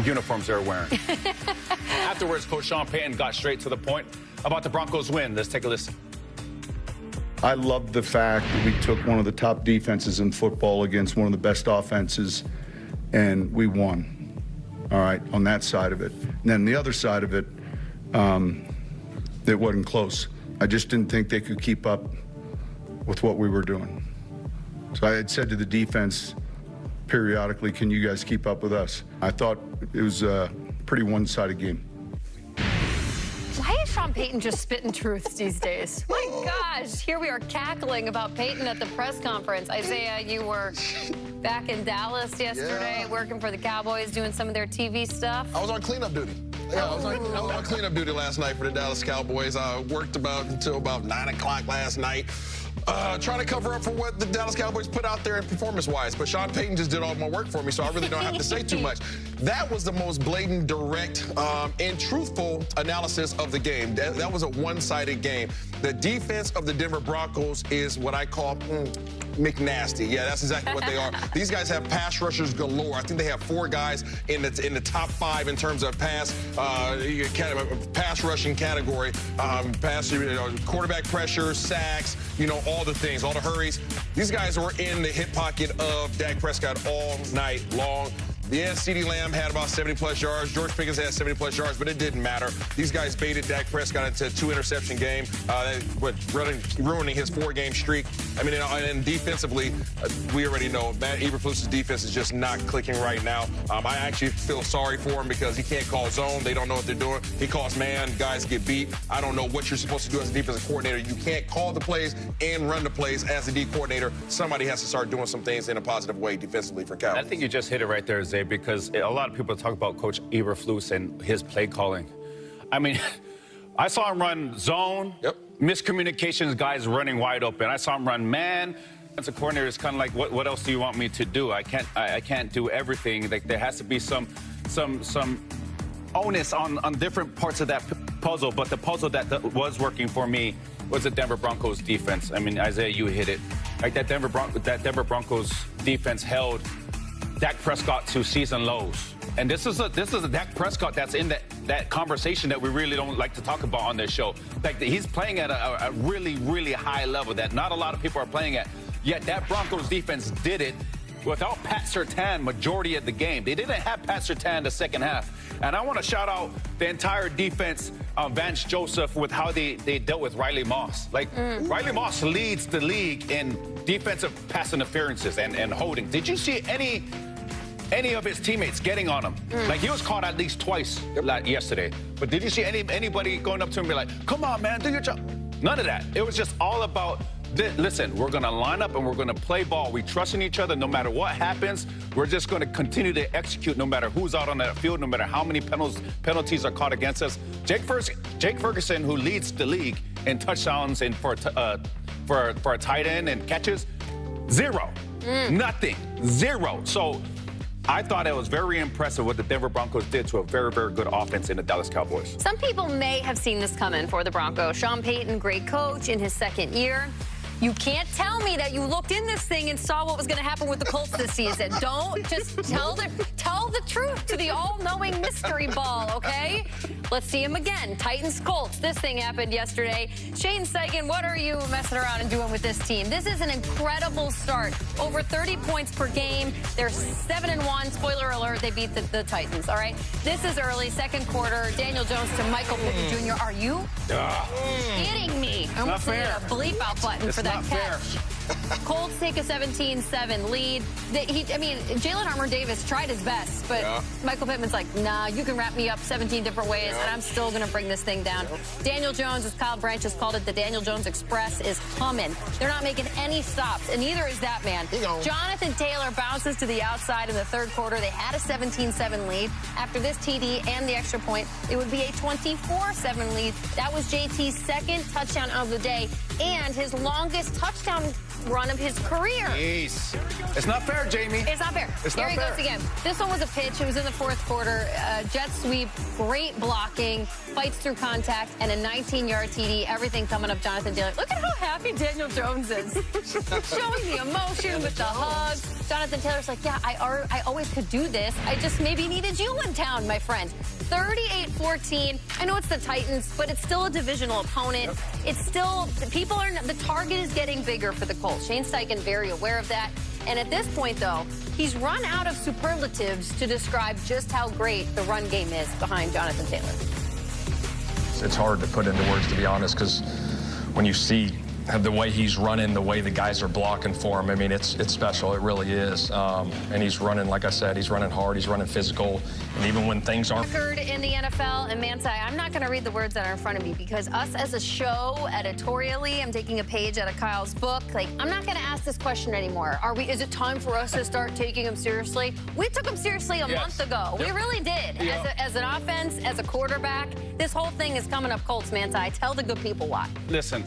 uniforms they were wearing. Afterwards, Coach Sean Payton got straight to the point about the Broncos win. Let's take a listen. I love the fact that we took one of the top defenses in football against one of the best offenses, and we won, all right, on that side of it. And then the other side of it, it wasn't close. I just didn't think they could keep up with what we were doing. So I had said to the defense periodically, can you guys keep up with us? I thought it was a pretty one-sided game. Why is Sean Payton just spitting truths these days? My gosh, here we are cackling about Payton at the press conference. Isaiah, you were back in Dallas yesterday, working for the Cowboys, doing some of their TV stuff. I was on cleanup duty. Yeah, I was on cleanup duty last night for the Dallas Cowboys. I worked until about 9 o'clock last night. Trying to cover up for what the Dallas Cowboys put out there performance-wise. But Sean Payton just did all my work for me, so I really don't have to say too much. That was the most blatant, direct, and truthful analysis of the game. That was a one-sided game. The defense of the Denver Broncos is what I call McNasty. Yeah, that's exactly what they are. These guys have pass rushers galore. I think they have 4 guys in the top 5 in terms of pass rushing category. Quarterback pressure, sacks, all the things, all the hurries. These guys were in the hip pocket of Dak Prescott all night long. Yeah, CeeDee Lamb had about 70-plus yards. George Pickens had 70-plus yards, but it didn't matter. These guys baited Dak Prescott into a 2-interception game, ruining his 4-game streak. I mean, and defensively, we already know Matt Eberflus's defense is just not clicking right now. I actually feel sorry for him because he can't call zone. They don't know what they're doing. He calls man. Guys get beat. I don't know what you're supposed to do as a defensive coordinator. You can't call the plays and run the plays as a D coordinator. Somebody has to start doing some things in a positive way defensively for Cowboys. I think you just hit it right there, Zay, because a lot of people talk about Coach Eberflus and his play calling. I mean, I saw him run zone, miscommunications, guys running wide open. I saw him run man. As a coordinator, it's kind of like, what else do you want me to do? I can't do everything. Like, there has to be some onus on different parts of that puzzle. But the puzzle that was working for me was the Denver Broncos defense. I mean, Isaiah, you hit it. Like, that Denver Broncos defense held Dak Prescott to season lows. And this is a Dak Prescott that's in that conversation that we really don't like to talk about on this show. Like, he's playing at a really, really high level that not a lot of people are playing at. Yet that Broncos defense did it without Pat Surtain majority of the game. They didn't have Pat Surtain the second half. And I want to shout out the entire defense, Vance Joseph, with how they dealt with Riley Moss. Like, Riley Moss leads the league in defensive pass interferences and holding. Did you see any of his teammates getting on him? Like, he was caught at least twice yesterday. But did you see anybody going up to him and be like, come on, man, do your job? None of that. It was just all about, listen, we're going to line up and we're going to play ball. We trust in each other no matter what happens. We're just going to continue to execute no matter who's out on that field, no matter how many penalties are caught against us. Jake Ferguson, who leads the league in touchdowns and for a tight end and catches, 0. Nothing. 0. So I thought it was very impressive what the Denver Broncos did to a very, very good offense in the Dallas Cowboys. Some people may have seen this coming for the Broncos. Sean Payton, great coach in his 2nd year. You can't tell me that you looked in this thing and saw what was going to happen with the Colts this season. Don't just tell the truth to the all-knowing mystery ball, okay? Let's see him again. Titans-Colts. This thing happened yesterday. Shane Steichen, what are you messing around and doing with this team? This is an incredible start. Over 30 points per game. They're 7-1. Spoiler alert, they beat the Titans, all right? This is early, 2nd quarter. Daniel Jones to Michael Pittman Jr. Are you kidding me? I almost hit a bleep out button for that catch. Colts take a 17-7 lead. Jalen Armour-Davis tried his best, but Michael Pittman's like, nah, you can wrap me up 17 different ways, and I'm still going to bring this thing down. Daniel Jones, as Kyle Brandt just called it, the Daniel Jones Express is humming. They're not making any stops, and neither is that man. Jonathan Taylor bounces to the outside in the 3rd quarter. They had a 17-7 lead. After this TD and the extra point, it would be a 24-7 lead. That was JT's 2nd touchdown of the day. and his longest touchdown run of his career. Jeez. It's not fair, Jamie. It's not fair. It's Here not he fair. goes again. This one was a pitch. It was in the fourth quarter. Jet sweep, great blocking, fights through contact, and a 19-yard TD. Everything coming up Jonathan Taylor. Look at how happy Daniel Jones is. Showing the emotion with the hugs. Jonathan Taylor's like, yeah, I always could do this. I just maybe needed you in town, my friend. 38-14. I know it's the Titans, but it's still a divisional opponent. It's still, the target is getting bigger for the Colts. Shane Steichen very aware of that. And at this point, though, he's run out of superlatives to describe just how great the run game is behind Jonathan Taylor. It's hard to put into words, to be honest, because when you see the way he's running, the way the guys are blocking for him, I mean, it's special. It really is. And he's running, like I said, he's running hard, he's running physical. And even when things aren't... Record in the NFL, and Manti, I'm not going to read the words that are in front of me because us as a show, editorially, I'm taking a page out of Kyle's book. Like, I'm not going to ask this question anymore. Is it time for us to start taking him seriously? We took him seriously a month ago. We really did. As an offense, as a quarterback, this whole thing is coming up Colts, Manti. Tell the good people why. Listen.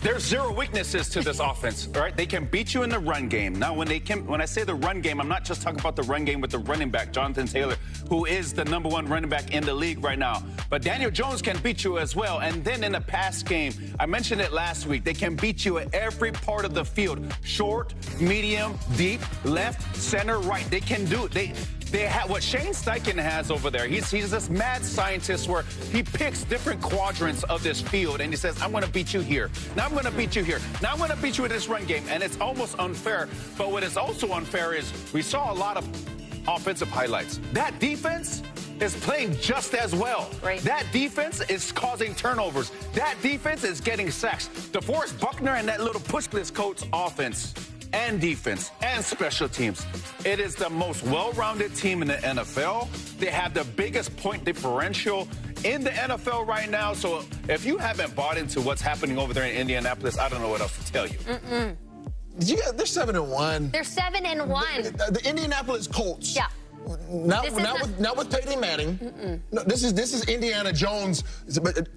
There's zero weaknesses to this offense, all right? They can beat you in the run game. Now, when I say the run game, I'm not just talking about the run game with the running back, Jonathan Taylor, who is the #1 running back in the league right now. But Daniel Jones can beat you as well. And then in the pass game, I mentioned it last week, they can beat you at every part of the field. Short, medium, deep, left, center, right. They can do it. They have what Shane Steichen has over there. He's this mad scientist where he picks different quadrants of this field and he says, I'm going to beat you here. Now I'm going to beat you here. Now I'm going to beat you with this run game. And it's almost unfair. But what is also unfair is we saw a lot of offensive highlights. That defense is playing just as well. Right. That defense is causing turnovers. That defense is getting sacks. DeForest Buckner and that little push this Colts offense and defense and special teams. It is the most well-rounded team in the NFL. They have the biggest point differential in the NFL right now. So if you haven't bought into what's happening over there in Indianapolis, I don't know what else to tell you. They're 7-1. They're 7-1. The Indianapolis Colts. Yeah. Not with Peyton Manning. No, this is Indiana Jones.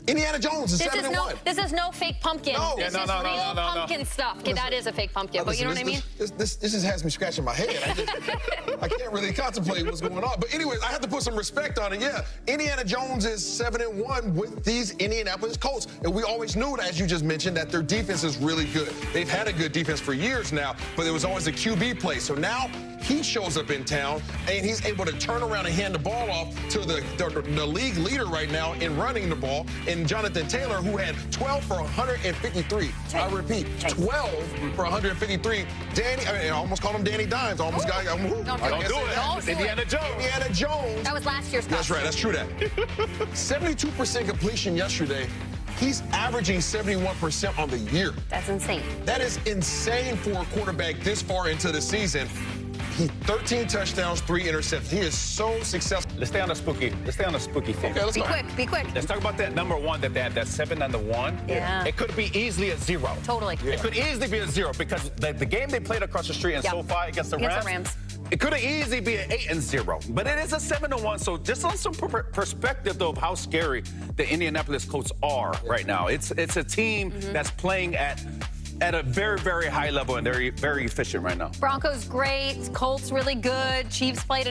Indiana Jones is 7-1. This is no fake pumpkin. No. This is real pumpkin stuff. Okay, that is a fake pumpkin, but you know what I mean? This just has me scratching my head. I can't really contemplate what's going on. But anyways, I have to put some respect on it. Yeah, Indiana Jones is 7-1 with these Indianapolis Colts. And we always knew, as you just mentioned, that their defense is really good. They've had a good defense for years now, but it was always a QB play. So now he shows up in town, and he's able to turn around and hand the ball off to the league leader right now in running the ball, in Jonathan Taylor, who had 12 for 153. I repeat, 12 for 153. I almost called him Danny Dimes. I almost got him. Don't do it. Indiana Jones. Indiana Jones. That was last year's That's right. That's true. That 72% completion yesterday. He's averaging 71% on the year. That's insane. That is insane for a quarterback this far into the season. He 13 touchdowns, 3 interceptions. He is so successful. Let's stay on the spooky thing. Okay, let's Be go. quick. Be quick. Let's talk about that #1 that they had, that 7-1. Yeah. It could be easily a 0. Totally. It could easily be a 0 because the game they played across the street in SoFi against the Rams. It could have easily be an 8-0, but it is a 7-1. So just on some perspective, though, of how scary the Indianapolis Colts are right now. It's a team that's playing at a very, very high level and they're very efficient right now. Broncos great. Colts really good. Chiefs played